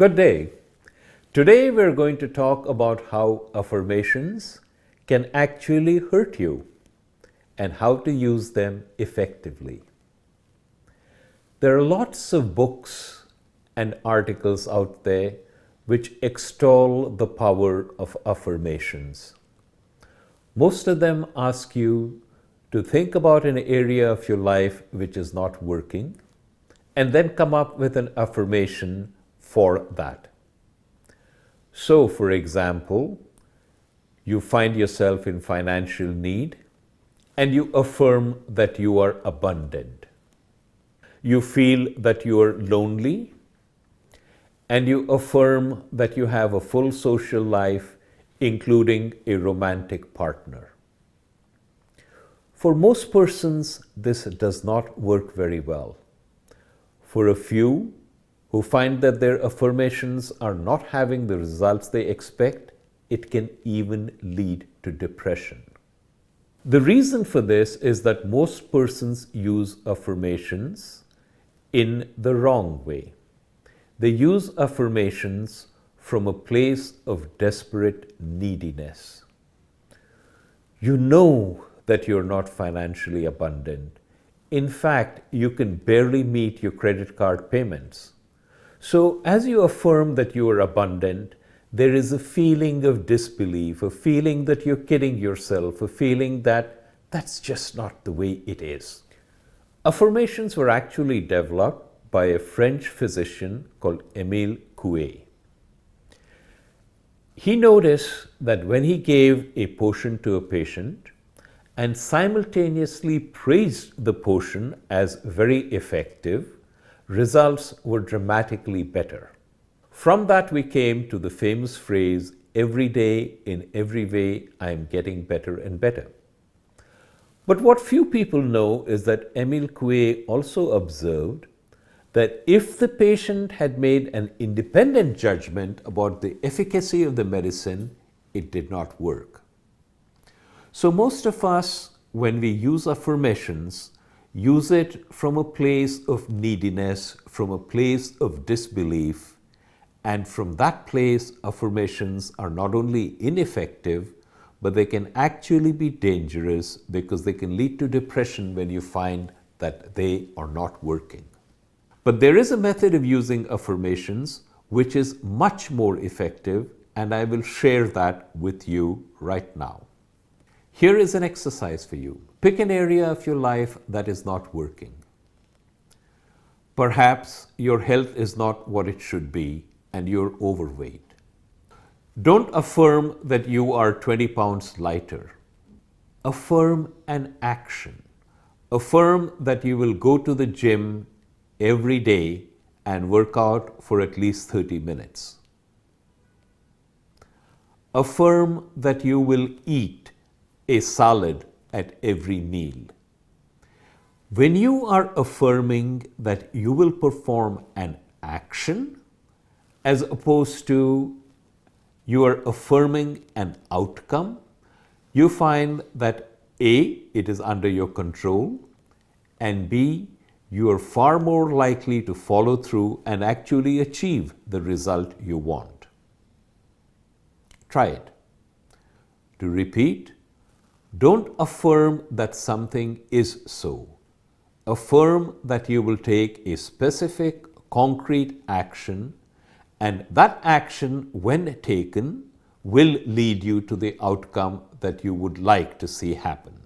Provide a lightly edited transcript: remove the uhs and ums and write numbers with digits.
Good day. Today we're going to talk about how affirmations can actually hurt you and how to use them effectively. There are lots of books and articles out there which extol the power of affirmations. Most of them ask you to think about an area of your life which is not working and then come up with an affirmation for that. So, for example, you find yourself in financial need and you affirm that you are abundant. You feel that you are lonely and you affirm that you have a full social life, including a romantic partner. For most persons, this does not work very well. For a few who find that their affirmations are not having the results they expect, it can even lead to depression. The reason for this is that most persons use affirmations in the wrong way. They use affirmations from a place of desperate neediness. You know that you're not financially abundant. In fact, you can barely meet your credit card payments. So as you affirm that you are abundant, there is a feeling of disbelief, a feeling that you're kidding yourself, a feeling that that's just not the way it is. Affirmations were actually developed by a French physician called Émile Coué. He noticed that when he gave a potion to a patient and simultaneously praised the potion as very effective, results were dramatically better. From that we came to the famous phrase, "Every day, in every way, I am getting better and better." But what few people know is that Émile Coué also observed that if the patient had made an independent judgment about the efficacy of the medicine, it did not work. So most of us, when we use affirmations, use it from a place of neediness, from a place of disbelief, and from that place, affirmations are not only ineffective, but they can actually be dangerous because they can lead to depression when you find that they are not working. But there is a method of using affirmations which is much more effective, and I will share that with you right now. Here is an exercise for you. Pick an area of your life that is not working. Perhaps your health is not what it should be and you're overweight. Don't affirm that you are 20 pounds lighter. Affirm an action. Affirm that you will go to the gym every day and work out for at least 30 minutes. Affirm that you will eat a salad at every meal. When you are affirming that you will perform an action as opposed to you are affirming an outcome, you find that A, it is under your control, and B, you are far more likely to follow through and actually achieve the result you want. Try it. To repeat, don't affirm that something is so. Affirm that you will take a specific, concrete action, and that action, when taken, will lead you to the outcome that you would like to see happen.